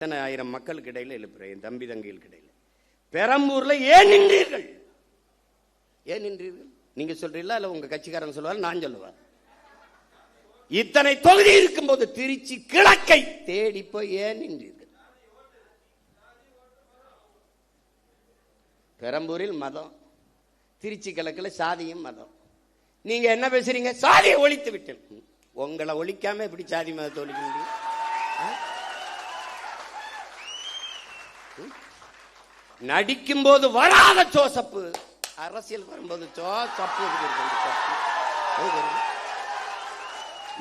இத்தனை ஆயிரம் மக்களுக்கு இடையில எழுப்புறேன், என் தம்பி தங்கைகளுக்கு இடையில. பெரம்பூர்ல ஏன் நின்றீர்கள்? ஏன் நின்றீர்கள்? நீங்க சொல்றீங்களா இல்ல உங்க கட்சிக்காரன் சொல்லுவார், நான் சொல்லுவார்? இத்தனை தொகுதி இருக்கும் போது திருச்சி கிழக்கை தேடி போய் ஏன் நின்றீர்கள்? பெரம்பூரில் மதம், திருச்சி கிழக்குல சாதியும் மதம். நீங்க என்ன பேசுறீங்க? சாதியை ஒழித்து விட்டேன். உங்களை ஒழிக்காம எப்படி சாதி மதத்தை ஒழிக்க முடியும்? நடிக்கும் போது வராத ஜோசப்பு, அரசியல் வரும்போது ஜோசப்பு.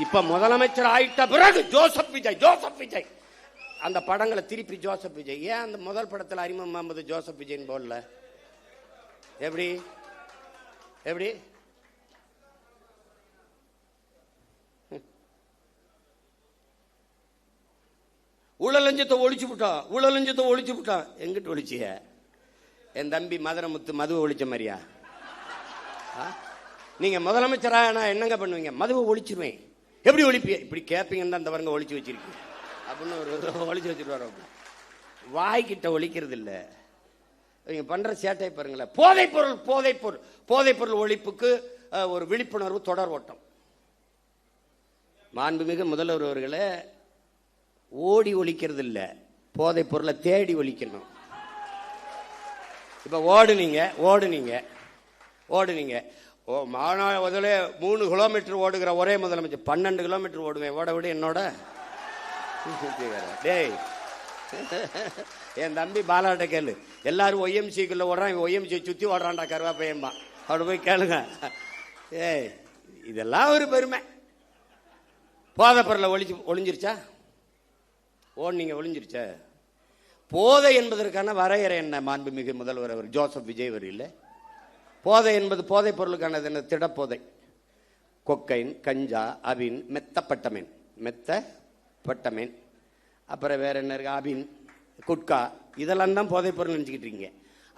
இப்ப முதலமைச்சர் ஆயிட்ட பிறகு ஜோசப் விஜய், ஜோசப் விஜய். அந்த படங்களை திருப்பி ஜோசப் விஜய். ஏன் அந்த முதல் படத்தில் அறிமுகம் முகமது ஜோசப் விஜய் போடல? எப்படி எப்படி ஊழலஞ்சத்தை ஒழிச்சு விட்டான், ஊழலஞ்சத்தை ஒழிச்சு விட்டான். எங்கிட்ட ஒழிச்சிய? என் தம்பி மதுரமுத்து மதுவை ஒழிச்ச மாதிரியா? நீங்க முதலமைச்சரா நான் என்னங்க பண்ணுவீங்க? மதுவை ஒழிச்சிருவேன். எப்படி ஒழிப்பிய? இப்படி கேப்பீங்கன்னு தான் அந்த வரங்க ஒழிச்சு வச்சிருக்கீங்க அப்படின்னு ஒரு ஒழிச்சு வச்சுட்டு வர. வாய்கிட்ட ஒழிக்கிறது இல்ல, நீங்க பண்ற சேட்டை பாருங்களேன். போதைப் பொருள், போதைப் பொருள், போதைப் பொருள் ஒழிப்புக்கு ஒரு விழிப்புணர்வு தொடர் ஓட்டம். மாண்புமிகு முதல்வர் அவர்களே, ஓடி ஒழிக்கிறது இல்ல, போதைப் பொருளை தேடி ஒழிக்கணும். இப்ப ஓடுனீங்க ஓடுனீங்க ஓடுனீங்க மாநாடு 3 கிலோமீட்டர் ஓடுகிற ஒரே முதலமைச்சர் 12 கிலோமீட்டர் ஓடுவேன். ஓட விட என்னோட டேய், என் தம்பி பாலாட்ட கேளு. எல்லாரும் ஒய்எம்சிக்குள்ள ஓடுறான், ஒய்எம்சி சுத்தி ஓடுறான்டா கருவா பையன்பா. அவட போய் கேளுங்க. ஏய், இதெல்லாம் ஒரு பெருமை. போதை பொருளை ஒளிஞ்சிருச்சா? ஓடுனீங்க, ஒளிஞ்சிருச்சா? போதை என்பதற்கான வரையறை என்ன? மாண்புமிகு முதல்வர் அவர் ஜோசப் விஜய் வரையில் போதை என்பது போதைப் பொருளுக்கானது என்ன? திடப்போதை, கொக்கைன், கஞ்சா, அபின், மெத்தப்பட்டமேன், மெத்தப்பட்டமேன், அப்புறம் வேற என்ன இருக்கு? அபின், குட்கா, இதெல்லாம் தான் போதைப் பொருள் நினச்சிக்கிட்டு இருக்கீங்க.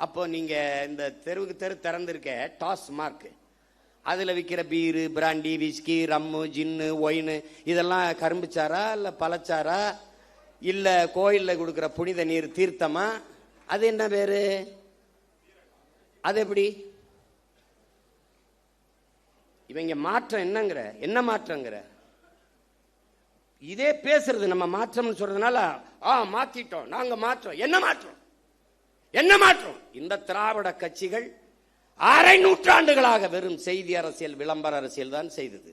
அப்போ நீங்க இந்த தெருவுக்கு தெரு திறந்திருக்க டாஸ் மார்க், அதில் விற்கிற பீரு, பிராண்டி, விஸ்கி, ரம்மு, ஜின்னு, ஒயின், இதெல்லாம் கரும்புச்சாரா இல்லை பழச்சாரா இல்ல கோயில்ல கொடுக்கிற புனித நீர் தீர்த்தமா? அது என்ன பேரு? அது எப்படி? இவங்க மாற்றம் என்னங்கிற? என்ன மாற்றங்கிற? இதே பேசுறது நம்ம மாற்றம் சொல்றதுனால மாத்திட்டோம், நாங்க மாற்றம். என்ன மாற்றம்? என்ன மாற்றம்? இந்த திராவிட கட்சிகள் அரை நூற்றாண்டுகளாக வெறும் செய்தி அரசியல், விளம்பர அரசியல் தான் செய்தது.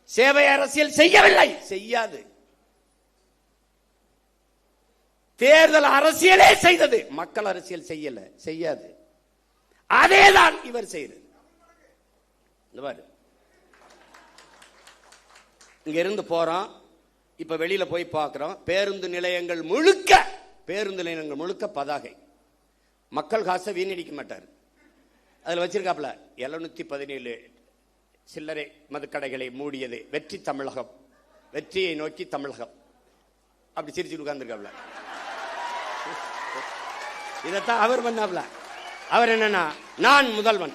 சேவை அரசியல் செய்யவில்லை, செய்யாது. தேர்தல் அரசியலே செய்தது, மக்கள் அரசியல் செய்யல, செய்யாது. அதேதான் இவர் செய்தது. இங்க இருந்து போறோம், இப்ப வெளியில போய் பார்க்கிறோம், பேருந்து நிலையங்கள் முழுக்க பதாகை. மக்கள் காசை வீணடிக்க மாட்டார். அதுல வச்சிருக்காப்ல 717 சில்லறை மதுக்கடைகளை மூடியது வெற்றி தமிழகம், வெற்றியை நோக்கி தமிழகம். அப்படி சிரிச்சு உட்கார்ந்துருக்காப்ல. இதத்தான் அவர் பண்ணாப்ல. அவர் என்னன்னா, நான் முதல்வன்.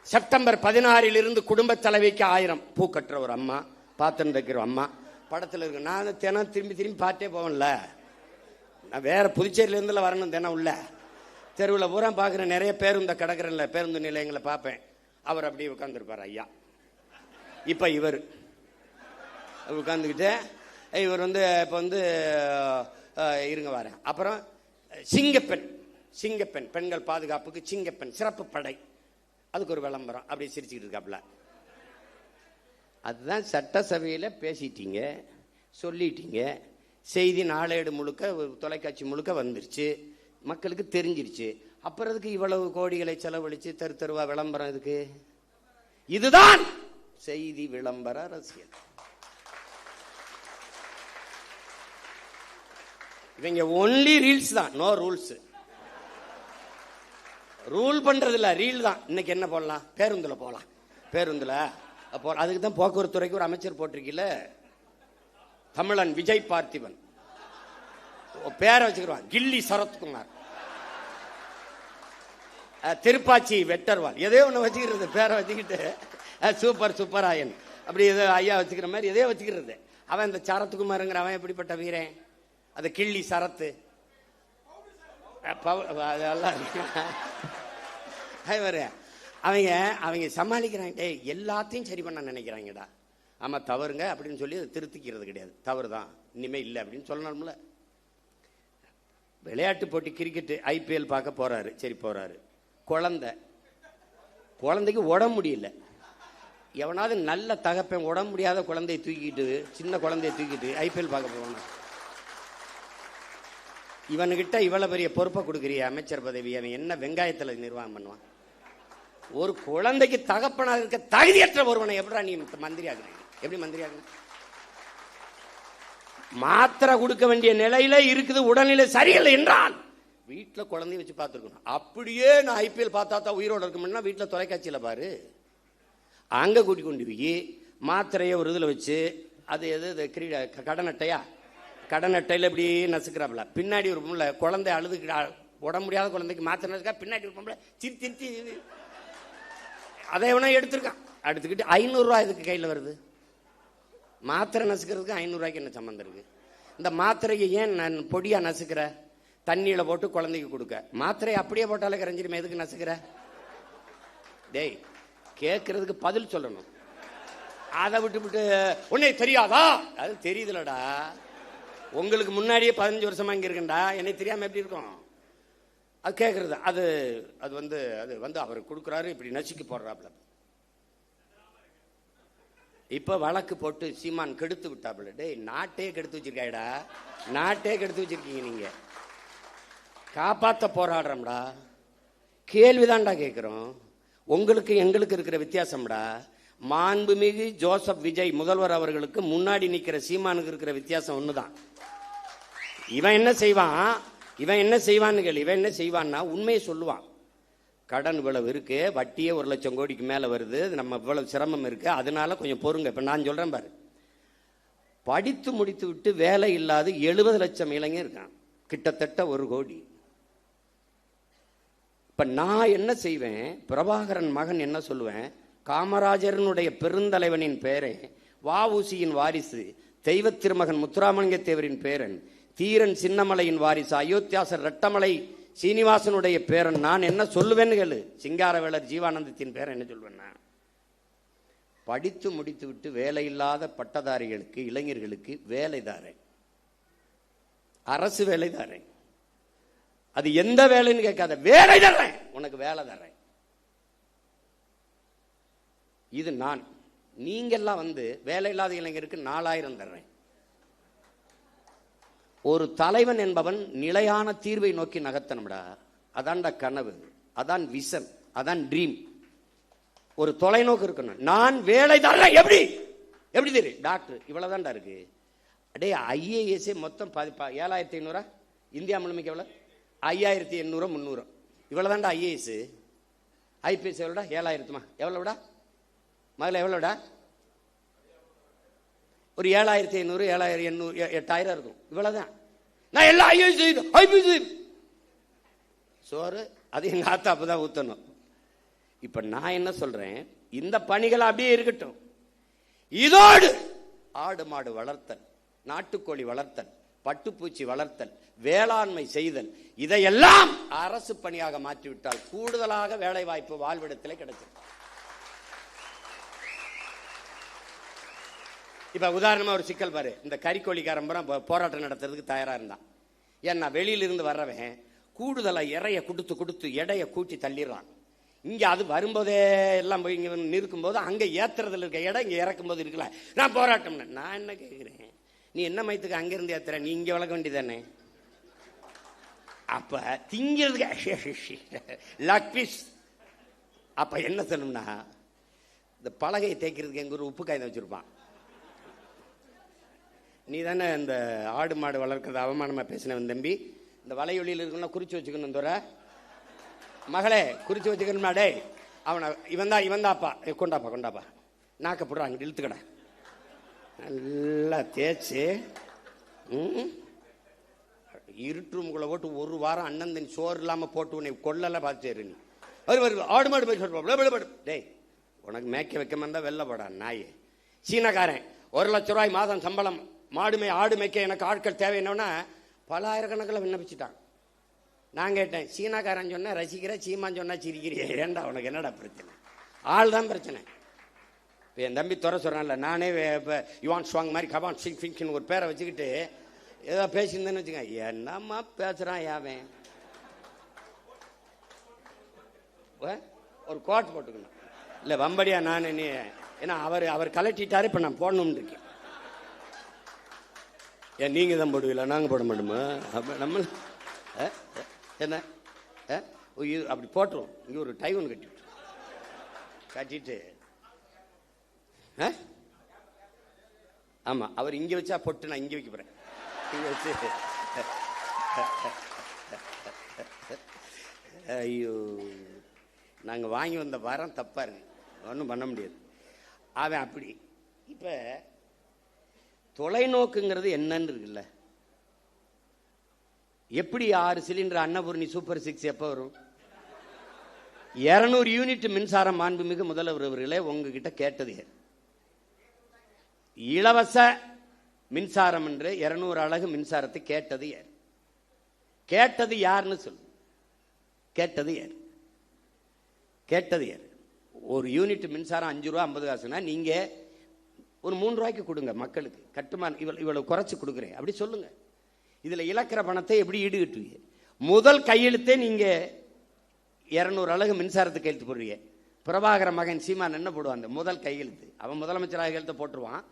செப்டம்பர் 16 இருந்து குடும்ப தலைவிக்கு 1000 பூ கட்டுற ஒரு அம்மா, பாத்திரம் தைக்கிற அம்மா படத்தில் இருக்கு. நான் தினம் திரும்பி பார்த்தே போவேன்ல, நான் வேற புதுச்சேரியில இருந்துல வரணும். தினம் உள்ள தெருவில் பூரா பார்க்குறேன், நிறைய பேருந்து கிடக்குறேன்ல, பேருந்து நிலையங்களை பார்ப்பேன். அவர் அப்படியே உட்கார்ந்துருப்பார் ஐயா. இப்ப இவர் உட்கார்ந்துக்கிட்டு இவர் இப்ப இருங்க வரேன். அப்புறம் சிங்கப்பெண், பெண்கள் பாதுகாப்புக்கு சிங்கப்பெண் சிறப்பு படை, அதுக்கு ஒரு விளம்பரம். அப்படியே சிரிச்சுக்கிட்டு இருக்காப்ல. அதுதான் சட்டசபையில் பேசிட்டீங்க, சொல்லிட்டீங்க, செய்தி நாளேடு முழுக்க, தொலைக்காட்சி முழுக்க வந்துருச்சு, மக்களுக்கு தெரிஞ்சிருச்சு. அப்புறம் அதுக்கு இவ்வளவு கோடிகளை செலவழிச்சு தெரு தெருவா விளம்பரம் இதுக்கு? இதுதான் செய்தி விளம்பர அரசியல். இவங்க ஒன்லி ரீல்ஸ் தான், நோ ரூல்ஸ். ரூல் பண்றது இல்ல, ரீல் தான். இன்னைக்கு என்ன போடலாம்? பேருந்துல போலாம், பேருந்துல அதுக்கு தான் போக்குவரத்து துறைக்கு ஒரு அமைச்சர் போட்டிருக்கீல, தமிழன் விஜய் பார்த்திபன். பேரை வச்சுக்கிறான், கில்லி சரத்குமார், திருப்பாச்சி வெட்டர்வால், எதையோ ஒண்ணு வச்சுக்கிறது, பேரை வச்சுக்கிட்டு சூப்பர் சூப்பராயன் அப்படி ஏதோ ஐயா வச்சுக்கிற மாதிரி எதையோ வச்சுக்கிறது. அவன் இந்த சரத்குமாருங்கிற அவன் எப்படிப்பட்ட வீரன், அது கிள்ளி சரத்து அவங்க அவங்க சமாளிக்கிறாங்க. எல்லாத்தையும் சரி பண்ண நினைக்கிறாங்கடா. ஆமா தவறுங்க அப்படின்னு சொல்லி அதை திருத்திக்கிறது கிடையாது. தவறு தான், இனிமே இல்லை அப்படின்னு சொல்லணும்ல. விளையாட்டு போட்டி கிரிக்கெட் ஐபிஎல் பார்க்க போறாரு. சரி போறாரு, குழந்தைக்கு உடம்பு முடியல. எவனாவது நல்ல தகப்பன் உடம்பு முடியாத குழந்தைய தூக்கிட்டு, சின்ன குழந்தைய தூக்கிட்டு ஐபிஎல் பார்க்க போவானா? இவனுகிட்ட இவ்வளவு பெரிய பொறுப்பை கொடுக்குறிய அமைச்சர் பதவி, அவன் என்ன வெங்காயத்துல நிர்வாகம் பண்ணுவான்? ஒரு குழந்தைக்கு தகப்பனாக இருக்க தகுதியற்ற ஒருவனை எப்படா நீ மந்திரி ஆகுறீங்க? எப்படி மந்திரி ஆகுற? மாத்திரை கொடுக்க வேண்டிய நிலையில இருக்குது, உடல்நிலை சரியில்லை என்றால் வீட்டுல குழந்தைய வச்சு பார்த்துருக்கணும். அப்படியே நான் ஐபிஎல் பார்த்தா தான் உயிரோட இருக்கணும்னா வீட்டுல தொலைக்காட்சியில பாரு. அங்க கூட்டி கொண்டு போய் மாத்திரைய ஒரு இதுல வச்சு, அது எது கடன் அட்டையில இப்படி நசுக்கிறாப்ல. பின்னாடி ஒரு பொம்பளை குழந்தை அழுது உடம்பு முடியாத குழந்தைக்கு மாத்திரை நசுக்கா, பின்னாடி ஒரு பொம்பளை சிரிச்சி அதை எவனா எடுத்திருக்கான். எடுத்துக்கிட்டு 500 ரூபாய் இதுக்கு கையில் வருது. மாத்திரை நசுக்கிறதுக்கு 500 ரூபாய்க்கு என்ன சம்பந்தம் இருக்கு? இந்த மாத்திரையை ஏன் நான் பொடியா நசுக்கிற? தண்ணியில போட்டு குழந்தைக்கு கொடுக்க. மாத்திரை அப்படியே போட்டாலே கரைஞ்சிருமே, எதுக்கு நசுக்கிற? டேய், கேட்கறதுக்கு பதில் சொல்லணும். அதை விட்டு உன்னை தெரியாதா? அது தெரியுதுலடா. உங்களுக்கு முன்னாடியே 15 வருஷமா இங்க இருக்கேன்டா, என்னை தெரியாம எப்படி இருக்கும்? அது கேட்கறது. அது அது வந்து அது வந்து அவர் கொடுக்குறாரு, இப்படி நசுக்கி போடுறாப்ல. இப்ப வழக்கு போட்டு சீமான் கெடுத்து விட்டாப்ல. டேய், நாட்டே கெடுத்து வச்சிருக்காடா, நாட்டே கெடுத்து வச்சிருக்கீங்க. நீங்க காப்பாத்த போராடுறோம்டா. கேள்விதான்டா கேட்கிறோம். உங்களுக்கு எங்களுக்கு இருக்கிற வித்தியாசம்டா. மாண்புமிகு ஜோசப் விஜய் முதல்வர் அவர்களுக்கு முன்னாடி நிக்கிற சீமானுக்கு இருக்கிற வித்தியாசம் ஒண்ணுதான். இவன் என்ன செய்வான்னு கேள்வி. இவன் என்ன செய்வான்னா உண்மையை சொல்லுவான். கடன் இவ்வளவு இருக்கு, வட்டியே 1 லட்சம் கோடிக்கு மேல வருது, நம்ம இவ்வளவு சிரமம் இருக்கு, அதனால கொஞ்சம் பொறுங்க. இப்ப நான் சொல்றேன் பாரு, படித்து முடித்து விட்டு வேலை இல்லாத 70 லட்சம் இளைஞர் இருக்கான், கிட்டத்தட்ட 1 கோடி. இப்ப நான் என்ன செய்வேன்? பிரபாகரன் மகன் என்ன சொல்லுவேன்? காமராஜரனுடைய பெருந்தலைவனின் பேரை, வஉசியின் வாரிசு, தெய்வ திருமகன் முத்துராமலிங்க தேவரின் பேரன், தீரன் சின்னமலையின் வாரிசு, அயோத்தியாசர் ரெட்டமலை சீனிவாசனுடைய பேரன். நான் என்ன சொல்லுவேன்னு கேளு. சிங்காரவேலர் ஜீவானந்தத்தின் பேரன் என்ன சொல்வேன்னா, படித்து முடித்து விட்டு வேலை இல்லாத பட்டதாரிகளுக்கு, இளைஞர்களுக்கு வேலை தாரேன், அரசு வேலை தாரேன். அது எந்த வேலைன்னு கேட்காத, வேலை தர்றேன், உனக்கு வேலை தர்றேன். இது நான். நீங்கெல்லாம் வந்து வேலை இல்லாத இளைஞருக்கு 4000 தர்றேன். ஒரு தலைவன் என்பவன் நிலையான தீர்வை நோக்கி நகர்த்தணும்டா. அதான்டா கனவு, அதான் விஷன், அதான் ட்ரீம். ஒரு தொலைநோக்கு இருக்கணும். நான் வேலை தர்றேன். எப்படி தெரியும்? டாக்டர் இவ்வளவுதான்டா இருக்கு. அடே, ஐஏஎஸ் மொத்தம் 7500. இந்தியா முழுமைக்கு எவ்வளவு? 5800 300. இவ்வளவுதான்டா ஐஏஎஸ். ஐபிஎஸ் எவ்வளோடா? 7000. எவ்வளவுடா முதல்ல? எவ்வளோடா? ஒரு 7500 7800 8000 இருக்கும். இவ்வளவுதான். நான் எல்லா ஐபிஎஸ் சோறு அது எங்க ஆத்தா அப்பதான் ஊத்தணும். இப்ப நான் என்ன சொல்றேன், இந்த பணிகள் அப்படியே இருக்கட்டும். இதோடு ஆடு மாடு வளர்த்தல், நாட்டுக்கோழி வளர்த்தல், பட்டுப்பூச்சி வளர்த்தல், வேளாண்மை செய்தல், இதையெல்லாம் அரசு பணியாக மாற்றிவிட்டால் கூடுதலாக வேலை வாய்ப்பு வாழ்விடத்திலே கிடைக்கும். இப்ப உதாரணமா ஒரு சிக்கல் பாரு. இந்த கறிக்கோழிக்காரன் போராட்டம் நடத்துறதுக்கு தயாரா இருந்தான். ஏன்னா வெளியிலிருந்து வர்றவன் கூடுதலா இறைய கொடுத்து எடைய கூட்டி தள்ளிடுறான். இங்க அது வரும்போதே எல்லாம் போய் இங்க நிற்கும் போது அங்க ஏத்துறதுல இருக்க இடம் இங்க இறக்கும் போது இருக்குல்ல. நான் போராட்டம், நான் என்ன கேட்கிறேன், நீ என்ன மயத்துக்கு அங்கிருந்து ஏத்துற? நீ இங்க வளர்க்க வேண்டியதானே? அப்ப திங்கிறதுக்கு லக் பீஸ். அப்ப என்ன சொல்லணும்னா, இந்த பலகையை தேய்க்கிறதுக்கு எங்க ஒரு உப்பு காய்ந்த வச்சிருப்பான். நீ தானே இந்த ஆடு மாடு வளர்க்கறது அவமானமா பேசினவன் தம்பி. இந்த வலையொலியில் இருக்கணும், குறிச்சு வச்சுக்கணும். தோற மகளே, குறிச்சு வச்சுக்கணுமா? டே, அவனை இவன்தாப்பா, கொண்டாப்பா நாக்க போடுறான், அங்கிட்டு இழுத்துக்கடா. நல்லா தேய்ச்சி இருட்டு ரூமுக்குள்ள போட்டு 1 வாரம் அண்ணன் தண்ணி சோறு இல்லாம போட்டு உன்னை கொள்ளல பார்த்து நீ வருது ஆடு மாடு போய் சொல்லுவான். டேய், உனக்கு மேய்க்க வைக்க இருந்தா வெளில போடா நாயே. சீனக்காரன் 1 லட்சம் ரூபாய் மாதம் சம்பளம் மாடுமை ஆடு மேய்க்க எனக்கு ஆட்கள் தேவைன்னா பல ஆயிரக்கணக்கில் விண்ணப்பிச்சுட்டாங்க. நான் கேட்டேன், சீனாக்காரன் சொன்னா ரசிக்கிற, சீமான் சொன்னா சிரிக்கிறிய, ஏண்டா உனக்கு என்னடா பிரச்சனை? ஆள் தான் பிரச்சனை. இப்போ என் தம்பி துறை சொல்றான்ல, நானே இப்போ யுவான் ஸ்வாங் மாதிரி கபான் சிங் ஃபிங்னு ஒரு பேரை வச்சுக்கிட்டு ஏதோ பேசியிருந்தேன்னு வச்சுக்கேன், என்னம்மா பேசுறான் யாவன், ஒரு கோட் போட்டுக்கணும் இல்லை வம்படியா நான் நீ, ஏன்னா அவர் கலட்டிட்டாரு, இப்போ நான் போடணும்னு இருக்கேன். ஏன் நீங்க தான் போடுவீங்களா, நாங்கள் போட மாட்டோமா? நம்ம என்ன அப்படி போட்டுருவோம். இங்கே ஒரு டை ஒன்று கட்டிட்டு ஆமா, அவர் இங்க வச்சா பொட்டு, நான் இங்க வைக்க போறேன். இங்க வச்சு ஐயோ, நாங்க வாங்கி வந்த வாரம் தப்பா இருக்கு, ஒன்றும் பண்ண முடியாது. அவன் அப்படி. இப்ப தொலைநோக்குங்கிறது என்னன்னு இருக்குல்ல, எப்படி 6 சிலிண்டர் அன்னபூர்ணி சூப்பர் 6 எப்ப வரும்? 200 யூனிட் மின்சாரம் மாண்புமிகு முதல்வர் அவர்களே உங்ககிட்ட கேட்டது, இலவச மின்சாரம் என்று 200 அலகு மின்சாரத்தை கேட்டது யார்? கேட்டது யாருன்னு சொல்லு. கேட்டது யார்? கேட்டது யார்? ஒரு யூனிட் மின்சாரம் 5 ரூபா 50 காசுனா நீங்க ஒரு 3 ரூபாய்க்கு கொடுங்க மக்களுக்கு, கட்டுமான இவ்வளவு குறைச்சு கொடுக்குறேன் அப்படி சொல்லுங்க. இதுல இழக்கிற பணத்தை எப்படி ஈடுகட்டுவீங்க? முதல் கையெழுத்தே நீங்க 200 அலகு மின்சாரத்துக்கு கையெழுத்து போடுவீங்க. பிரபாகர மகன் சீமான் என்ன போடுவான்? அந்த முதல் கையெழுத்து அவன் முதலமைச்சராக கையெழுத்து போட்டுருவான்.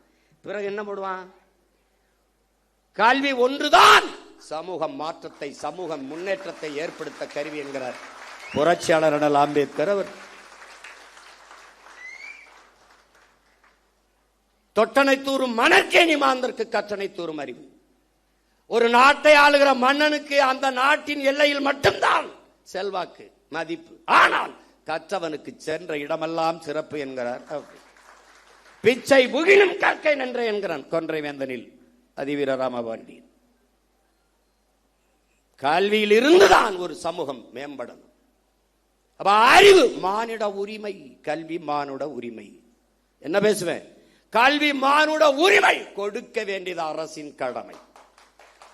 பிறகு என்ன போடுவான்? கல்வி ஒன்றுதான் சமூக மாற்றத்தை, சமூக முன்னேற்றத்தை ஏற்படுத்த கருவி என்கிறார் புரட்சியாளர் அண்ணல் அம்பேத்கர் அவர். தொட்டனை தூரும் மணற்கேணி மாந்தற்கு கற்றனை தூரும் அறிவு. ஒரு நாட்டை ஆளுகிற மன்னனுக்கு அந்த நாட்டின் எல்லையில் மட்டும்தான் செல்வாக்கு மதிப்பு, ஆனால் கற்றவனுக்கு சென்ற இடமெல்லாம் சிறப்பு என்கிறார். பிச்சை புகினும் கற்கை நன்றே என்கிறான் கொன்றை வேந்தனில் அதிவீர ராமபாண்டியன். கல்வியில் இருந்துதான் ஒரு சமூகம் மேம்படணும். அப்ப அறிவு மானிட உரிமை, கல்வி மானுட உரிமை. என்ன பேசுவேன்? கல்வி மானுட உரிமை, கொடுக்க வேண்டியது அரசின் கடமை.